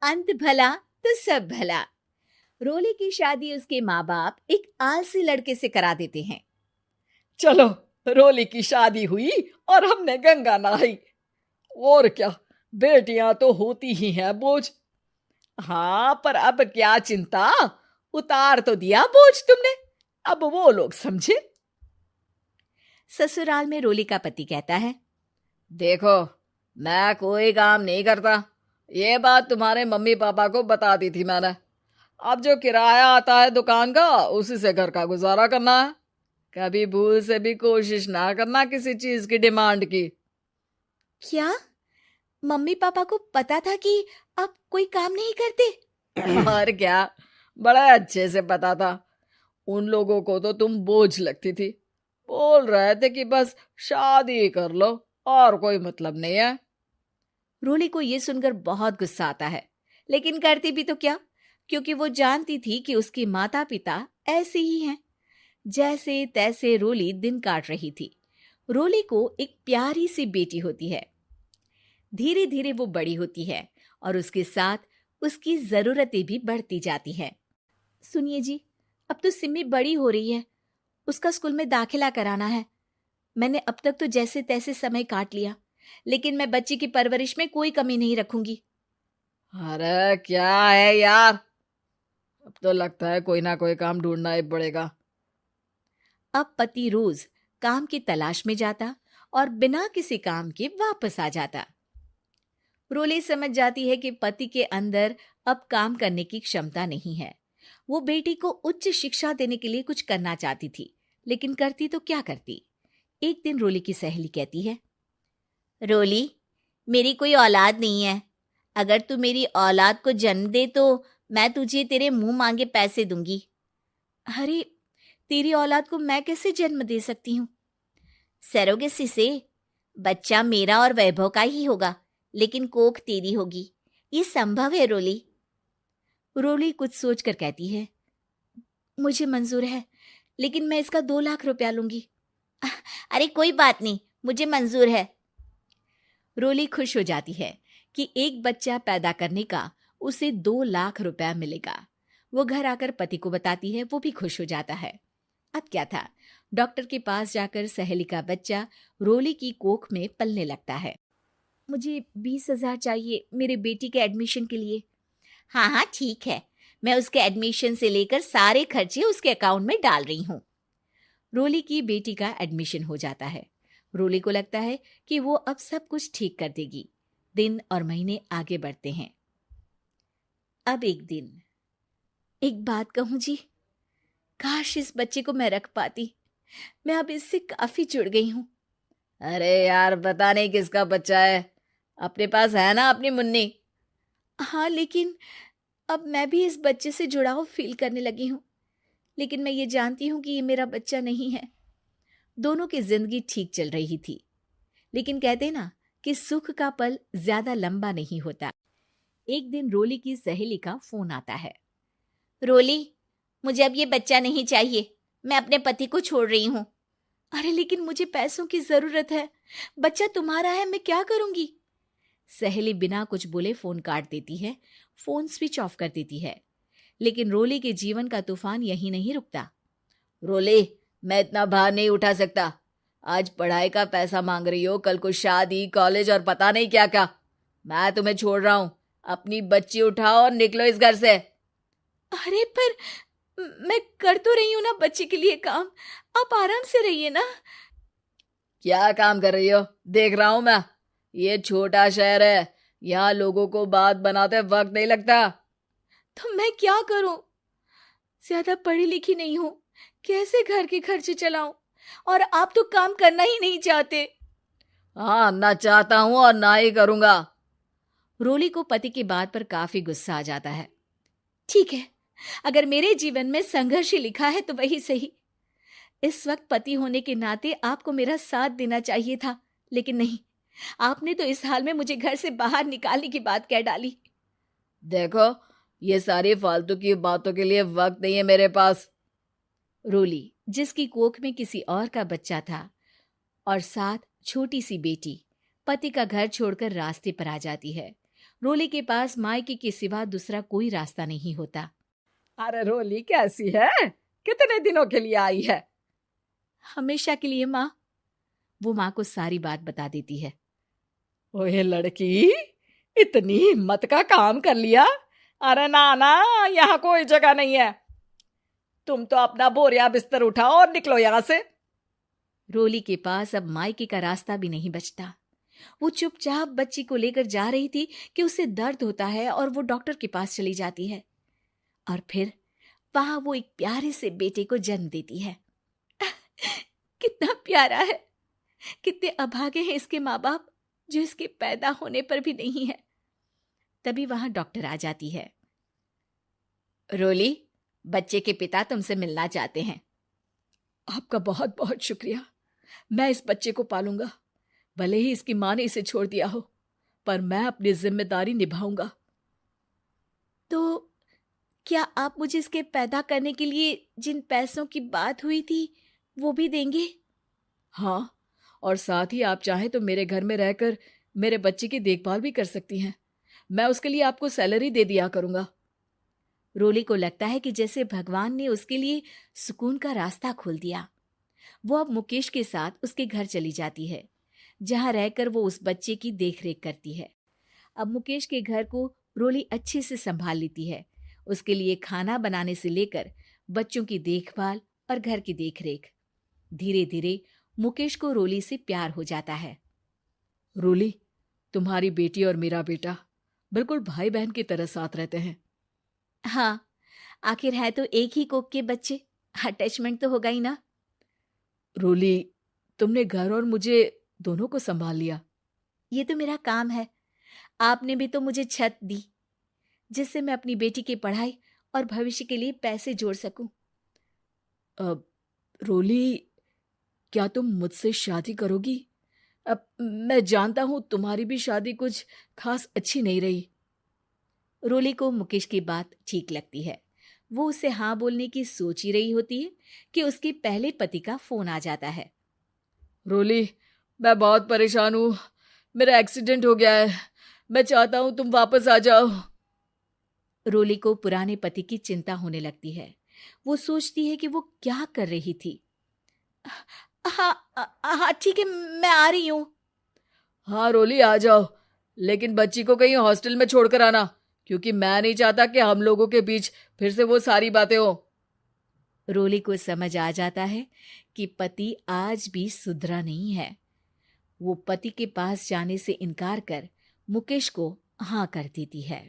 अंत भला तो सब भला। रोली की शादी उसके माँ बाप एक आलसी लड़के से करा देते हैं। चलो, रोली की शादी हुई और हमने गंगा नहाई। और क्या, बेटियां तो होती ही हैं बोझ। हाँ, पर अब क्या चिंता, उतार तो दिया बोझ तुमने, अब वो लोग समझे। ससुराल में रोली का पति कहता है, देखो, मैं कोई काम नहीं करता, ये बात तुम्हारे मम्मी पापा को बता दी थी मैंने। अब जो किराया आता है दुकान का, उसी से घर का गुजारा करना है। कभी भूल से भी कोशिश ना करना किसी चीज की डिमांड की। क्या मम्मी पापा को पता था कि आप कोई काम नहीं करते? और क्या, बड़ा अच्छे से पता था। उन लोगों को तो तुम बोझ लगती थी, बोल रहे थे कि बस शादी कर लो और कोई मतलब नहीं है। रोली को यह सुनकर बहुत गुस्सा आता है, लेकिन करती भी तो क्या, क्योंकि वो जानती थी कि उसके माता पिता ऐसे ही हैं। जैसे तैसे रोली दिन काट रही थी। रोली को एक प्यारी सी बेटी होती है। धीरे धीरे वो बड़ी होती है और उसके साथ उसकी जरूरतें भी बढ़ती जाती हैं। सुनिए जी, अब तो सिमी बड़ी हो रही है, उसका स्कूल में दाखिला कराना है। मैंने अब तक तो जैसे तैसे समय काट लिया, लेकिन मैं बच्ची की परवरिश में कोई कमी नहीं रखूंगी। अरे क्या है यार, अब तो लगता है कोई ना कोई काम ढूंढना ही पड़ेगा। अब पति रोज काम की तलाश में जाता और बिना किसी काम के वापस आ जाता। रोली समझ जाती है कि पति के अंदर अब काम करने की क्षमता नहीं है। वो बेटी को उच्च शिक्षा देने के लिए कुछ करना चाहती थी, लेकिन करती तो क्या करती। एक दिन रोली की सहेली कहती है, रोली, मेरी कोई औलाद नहीं है। अगर तू मेरी औलाद को जन्म दे तो मैं तुझे तेरे मुंह मांगे पैसे दूंगी। अरे, तेरी औलाद को मैं कैसे जन्म दे सकती हूँ? सरोगेसी से। बच्चा मेरा और वैभव का ही होगा, लेकिन कोख तेरी होगी। ये संभव है रोली। रोली कुछ सोचकर कहती है, मुझे मंजूर है, लेकिन मैं इसका 2 लाख रुपया लूंगी। अरे कोई बात नहीं, मुझे मंजूर है। रोली खुश हो जाती है कि एक बच्चा पैदा करने का उसे 2 लाख रुपया मिलेगा। वो घर आकर पति को बताती है, वो भी खुश हो जाता है। अब क्या था, डॉक्टर के पास जाकर सहेली का बच्चा रोली की कोख में पलने लगता है। मुझे 20,000 चाहिए मेरे बेटी के एडमिशन के लिए। हाँ हाँ ठीक है, मैं उसके एडमिशन से लेकर सारे खर्चे उसके अकाउंट में डाल रही हूँ। रोली की बेटी का एडमिशन हो जाता है। रोली को लगता है कि वो अब सब कुछ ठीक कर देगी। दिन और महीने आगे बढ़ते हैं। अब एक दिन, एक बात कहूं जी, काश इस बच्चे को मैं रख पाती। मैं अब इससे काफी जुड़ गई हूँ। अरे यार, पता नहीं किसका बच्चा है, अपने पास है ना अपनी मुन्नी। हाँ, लेकिन अब मैं भी इस बच्चे से जुड़ाव फील करने लगी हूँ। लेकिन मैं ये जानती हूँ कि ये मेरा बच्चा नहीं है। दोनों की जिंदगी ठीक चल रही थी, लेकिन कहते ना कि सुख का पल ज्यादा लंबा नहीं होता। एक दिन रोली की सहेली का फोन आता है। रोली, मुझे अब ये बच्चा नहीं चाहिए, मैं अपने पति को छोड़ रही हूँ। अरे लेकिन मुझे पैसों की जरूरत है, बच्चा तुम्हारा है, मैं क्या करूंगी? सहेली बिना कुछ बोले फोन काट देती है, फोन स्विच ऑफ कर देती है। लेकिन रोली के जीवन का तूफान यहीं नहीं रुकता। रोली, मैं इतना भार नहीं उठा सकता। आज पढ़ाई का पैसा मांग रही हो, कल को शादी, कॉलेज और पता नहीं क्या क्या। मैं तुम्हें छोड़ रहा हूँ, अपनी बच्ची उठाओ और निकलो इस घर से। अरे पर मैं कर तो रही हूं ना बच्चे के लिए काम, आप आराम से रहिए ना। क्या काम कर रही हो, देख रहा हूं मैं। ये छोटा शहर है, यहाँ लोगों को बात बनाते वक्त नहीं लगता। तो मैं क्या करूं? ज्यादा पढ़ी लिखी नहीं हूं, कैसे घर के खर्चे चलाऊं? और आप तो काम करना ही नहीं चाहते। हाँ, ना चाहता हूं और ना ही करूंगा। रोली को पति की बात पर काफी गुस्सा आ जाता है। ठीक है, अगर मेरे जीवन में संघर्ष ही लिखा है तो वही सही। इस वक्त पति होने के नाते आपको मेरा साथ देना चाहिए था, लेकिन नहीं, आपने तो इस हाल में मुझे घर से बाहर निकालने की बात कह डाली। देखो, ये सारी फालतू की बातों के लिए वक्त नहीं है मेरे पास। रोली, जिसकी कोख में किसी और का बच्चा था और साथ छोटी सी बेटी, पति का घर छोड़कर रास्ते पर आ जाती है। रोली के पास मायके के सिवा दूसरा कोई रास्ता नहीं होता। अरे रोली कैसी है? कितने दिनों के लिए आई है? हमेशा के लिए माँ। वो माँ को सारी बात बता देती है। ओए लड़की, इतनी हिम्मत का काम कर लिया। अरे ना ना, यहाँ कोई जगह नहीं है। तुम तो अपना बोरिया बिस्तर उठाओ और निकलो यहाँ से। रोली के पास अब मायके का रास्ता भी नहीं बचता। वो चुपचाप बच्ची को लेकर जा रही थी कि उसे दर्द होता है और वो डॉक्टर के पास चली जाती है और फिर वहां वो एक प्यारे से बेटे को जन्म देती है। कितना प्यारा है, कितने अभागे हैं इसके माँ बाप जो इसके पैदा होने पर भी नहीं है। तभी वहां डॉक्टर आ जाती है। रोली, बच्चे के पिता तुमसे मिलना चाहते हैं। आपका बहुत बहुत शुक्रिया। मैं इस बच्चे को पालूंगा, भले ही इसकी माँ ने इसे छोड़ दिया हो, पर मैं अपनी जिम्मेदारी निभाऊंगा। तो क्या आप मुझे इसके पैदा करने के लिए जिन पैसों की बात हुई थी वो भी देंगे? हाँ, और साथ ही आप चाहें तो मेरे घर में रहकर मेरे बच्चे की देखभाल भी कर सकती हैं। मैं उसके लिए आपको सैलरी दे दिया करूंगा। रोली को लगता है कि जैसे भगवान ने उसके लिए सुकून का रास्ता खोल दिया। वो अब मुकेश के साथ उसके घर चली जाती है, जहां रहकर वो उस बच्चे की देखरेख करती है। अब मुकेश के घर को रोली अच्छे से संभाल लेती है। उसके लिए खाना बनाने से लेकर बच्चों की देखभाल और घर की देखरेख। धीरे धीरे मुकेश को रोली से प्यार हो जाता है। रोली, तुम्हारी बेटी और मेरा बेटा बिल्कुल भाई बहन की तरह साथ रहते हैं। हाँ, आखिर है तो एक ही कोख के बच्चे, अटैचमेंट तो होगा ही ना। रोली, तुमने घर और मुझे दोनों को संभाल लिया। ये तो मेरा काम है। आपने भी तो मुझे छत दी जिससे मैं अपनी बेटी की पढ़ाई और भविष्य के लिए पैसे जोड़ सकूं। अब रोली, क्या तुम मुझसे शादी करोगी? अब मैं जानता हूं तुम्हारी भी शादी कुछ खास अच्छी नहीं रही। रोली को मुकेश की बात ठीक लगती है। वो उसे हाँ बोलने की सोच ही रही होती है कि उसके पहले पति का फोन आ जाता है। रोली, मैं बहुत परेशान हूं। मेरा एक्सीडेंट हो गया है। मैं चाहता हूं तुम वापस आ जाओ। रोली को पुराने पति की चिंता होने लगती है। वो सोचती है कि वो क्या कर रही थी। हाँ हाँ ठीक है, मैं आ रही हूँ। हाँ रोली, आ जाओ, लेकिन बच्ची को कहीं हॉस्टल में छोड़कर आना, क्योंकि मैं नहीं चाहता कि हम लोगों के बीच फिर से वो सारी बातें हो। रोली को समझ आ जाता है कि पति आज भी सुधरा नहीं है। वो पति के पास जाने से इनकार कर मुकेश को हाँ कर देती है।